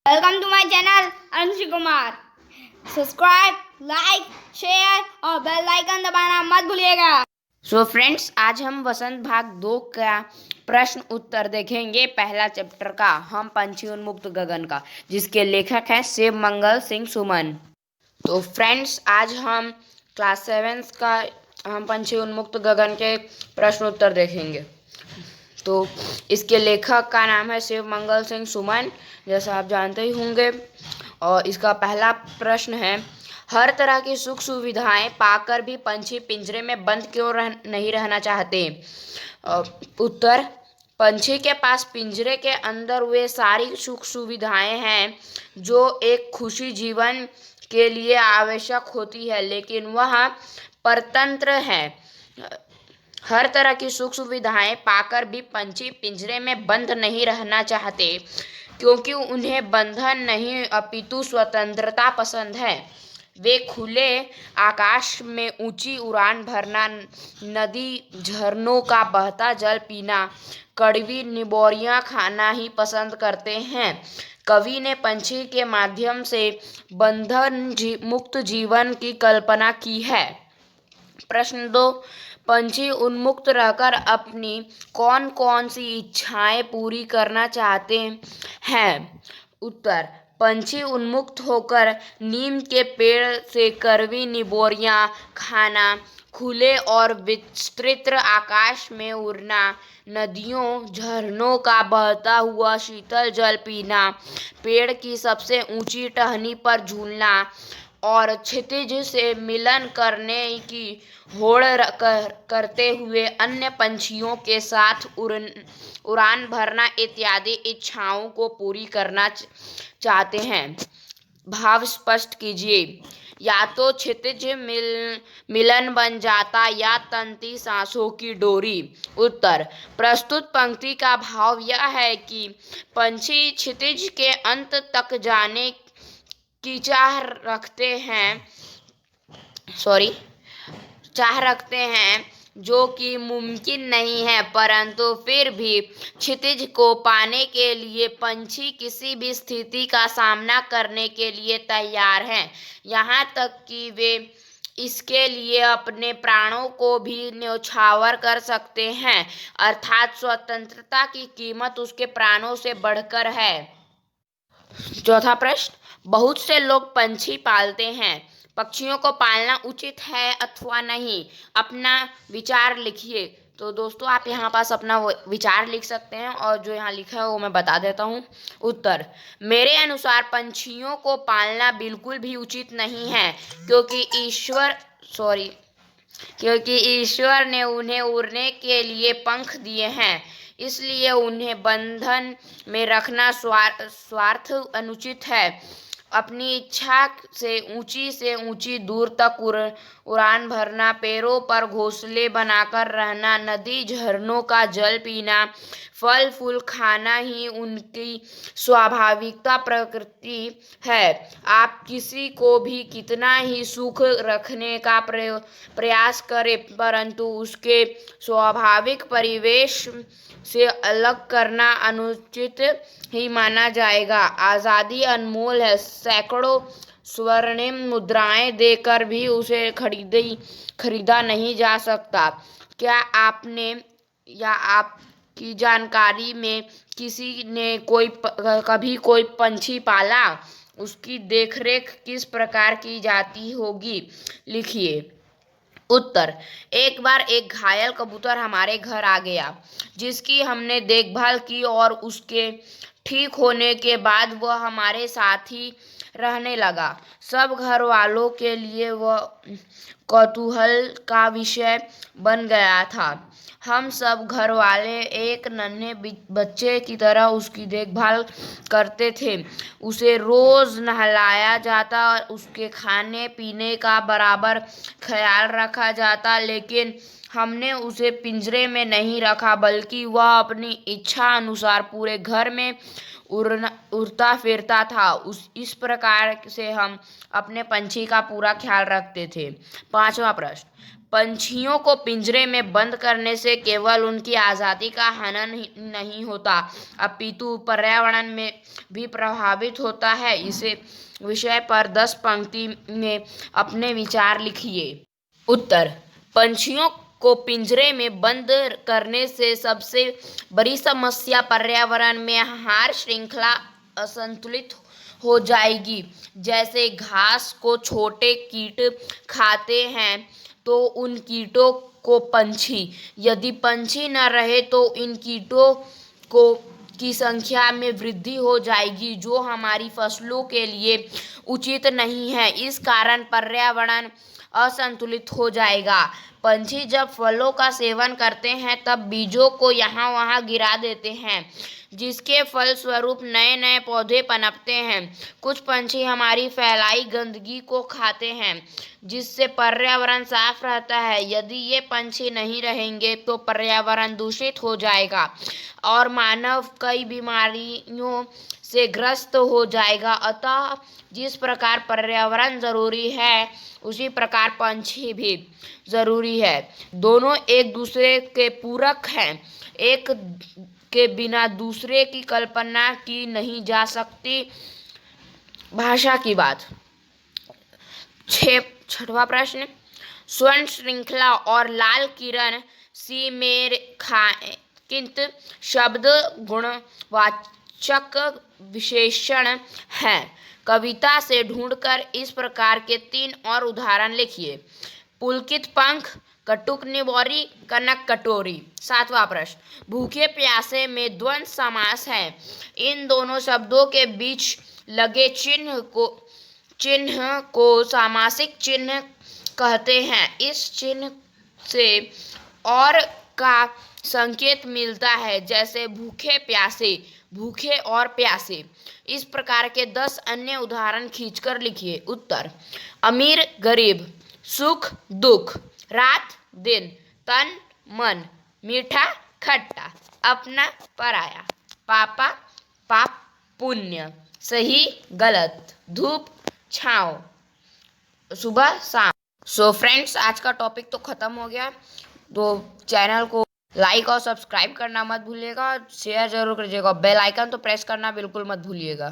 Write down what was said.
Welcome to my channel अंश Kumar. Subscribe, like, share और bell icon दबाना मत भूलिएगा। सो फ्रेंड्स, आज हम वसंत भाग 2 का प्रश्न उत्तर देखेंगे। पहला चैप्टर का हम पंछी उन्मुक्त गगन का, जिसके लेखक हैं शिव मंगल सिंह सुमन। तो फ्रेंड्स, आज हम क्लास 7 का हम पंछी उन्मुक्त गगन के प्रश्न उत्तर देखेंगे। तो इसके लेखक का नाम है शिव मंगल सिंह सुमन, जैसा आप जानते ही होंगे। और इसका पहला प्रश्न है, हर तरह की सुख सुविधाएं पाकर भी पंछी पिंजरे में बंद क्यों नहीं रहना चाहते? उत्तर, पंछी के पास पिंजरे के अंदर वे सारी सुख सुविधाएं हैं जो एक खुशी जीवन के लिए आवश्यक होती है, लेकिन वह परतंत्र है। हर तरह की सुख सुविधाएं पाकर भी पंछी पिंजरे में बंद नहीं रहना चाहते, क्योंकि उन्हें बंधन नहीं अपितु स्वतंत्रता पसंद है। वे खुले आकाश में ऊंची उड़ान भरना, नदी झरनों का बहता जल पीना, कड़वी निबोरियां खाना ही पसंद करते हैं। कवि ने पंछी के माध्यम से बंधन मुक्त जीवन की कल्पना की है। प्रश्न 2, पंछी उन्मुक्त रहकर अपनी कौन कौन सी इच्छाएं पूरी करना चाहते हैं? उत्तर, पंछी उन्मुक्त होकर नीम के पेड़ से कड़वी निबोरियां खाना, खुले और विस्तृत आकाश में उड़ना, नदियों झरनों का बहता हुआ शीतल जल पीना, पेड़ की सबसे ऊंची टहनी पर झूलना और क्षितिज से मिलन करने की होड़ करते हुए अन्य पंछियों के साथ उड़ान भरना इत्यादि इच्छाओं को पूरी करना चाहते हैं। भाव स्पष्ट कीजिए। या तो क्षितिज मिलन बन जाता या तंती सांसों की डोरी। उत्तर, प्रस्तुत पंक्ति का भाव यह है कि पंछी क्षितिज के अंत तक जाने की चाह रखते हैं, जो कि मुमकिन नहीं है, परंतु फिर भी क्षितिज को पाने के लिए पंछी किसी भी स्थिति का सामना करने के लिए तैयार हैं, यहाँ तक कि वे इसके लिए अपने प्राणों को भी न्यौछावर कर सकते हैं, अर्थात स्वतंत्रता की कीमत उसके प्राणों से बढ़कर है। चौथा प्रश्न, बहुत से लोग पंछी पालते हैं, पक्षियों को पालना उचित है अथवा नहीं? अपना विचार लिखिए। तो दोस्तों, आप यहाँ पास अपना विचार लिख सकते हैं, और जो यहाँ लिखा है वो मैं बता देता हूँ। उत्तर, मेरे अनुसार पंछियों को पालना बिल्कुल भी उचित नहीं है, क्योंकि ईश्वर ने उन्हें उड़ने के लिए पंख दिए हैं, इसलिए उन्हें बंधन में रखना स्वार्थ अनुचित है। अपनी इच्छा से ऊंची दूर तक उड़ान भरना, पेड़ों पर घोंसले बनाकर रहना, नदी झरनों का जल पीना, फल फूल खाना ही उनकी स्वाभाविकता प्रकृति है। आप किसी को भी कितना ही सुख रखने का प्रयास करें, परंतु उसके स्वाभाविक परिवेश से अलग करना अनुचित ही माना जाएगा। आज़ादी अनमोल है, सैकड़ों स्वर्णिम मुद्राएं देकर भी उसे खरीदा नहीं जा सकता। क्या आपने या आपकी जानकारी में किसी ने कभी कोई पंछी पाला? उसकी देखरेख किस प्रकार की जाती होगी? लिखिए। उत्तर, एक बार एक घायल कबूतर हमारे घर आ गया, जिसकी हमने देखभाल की, और उसके ठीक होने के बाद वह हमारे साथ ही रहने लगा। सब घर वालों के लिए वह कौतूहल का विषय बन गया था। हम सब घर वाले एक नन्हे बच्चे की तरह उसकी देखभाल करते थे। उसे रोज नहलाया जाता, उसके खाने पीने का बराबर ख्याल रखा जाता, लेकिन हमने उसे पिंजरे में नहीं रखा, बल्कि वह अपनी इच्छा अनुसार पूरे घर में उड़ता फिरता था। इस प्रकार से हम अपने पंछी का पूरा ख्याल रखते थे। पांचवा प्रश्न, पंछियों को पिंजरे में बंद करने से केवल उनकी आज़ादी का हनन नहीं होता, अपितु पर्यावरण में भी प्रभावित होता है। इसे विषय पर 10 पंक्ति में अपने विचार लिखिए। उत्तर: पंछियों को पिंजरे में बंद करने से सबसे बड़ी समस्या पर्यावरण में आहार श्रृंखला असंतुलित हो जाएगी। जैसे घास को छोटे कीट खाते हैं तो उन कीटों को पंछी, यदि पंछी न रहे तो इन कीटों को की संख्या में वृद्धि हो जाएगी, जो हमारी फसलों के लिए उचित नहीं है। इस कारण पर्यावरण असंतुलित हो जाएगा। पंछी जब फलों का सेवन करते हैं तब बीजों को यहाँ वहाँ गिरा देते हैं, जिसके फलस्वरूप नए नए पौधे पनपते हैं। कुछ पंछी हमारी फैलाई गंदगी को खाते हैं, जिससे पर्यावरण साफ रहता है। यदि ये पंछी नहीं रहेंगे तो पर्यावरण दूषित हो जाएगा और मानव कई बीमारियों से ग्रस्त हो जाएगा। अतः जिस प्रकार पर्यावरण जरूरी है, उसी प्रकार पंछी भी जरूरी है। दोनों एक दूसरे के पूरक हैं। एक के बिना दूसरे की कल्पना की नहीं जा सकती। भाषा की बात। छठवां प्रश्न, स्वर्ण श्रृंखला और लाल किरण सी में रेखांकित शब्द गुणवाचक विशेषण हैं। कविता से ढूंढकर इस प्रकार के 3 और उदाहरण लिखिए। पुलकित पंख, कटुक निबोरी, कनक कटोरी। 7वां प्रश्न, भूखे प्यासे में द्वंद्व समास है। इन दोनों शब्दों के बीच लगे चिन्ह को सामासिक चिन्ह कहते हैं। इस चिन्ह से और का संकेत मिलता है, जैसे भूखे प्यासे, भूखे और प्यासे। इस प्रकार के 10 अन्य उदाहरण खींचकर लिखिए। उत्तर: अमीर गरीब, सुख दुख, रात दिन, तन मन, मीठा खट्टा, अपना पराया, पापा पाप पुण्य, सही गलत, धूप छाँव, सुबह शाम। सो फ्रेंड्स, आज का टॉपिक तो खत्म हो गया। तो चैनल को लाइक और सब्सक्राइब करना मत भूलिएगा, शेयर जरूर करिएगा, बेल आइकन तो प्रेस करना बिल्कुल मत भूलिएगा।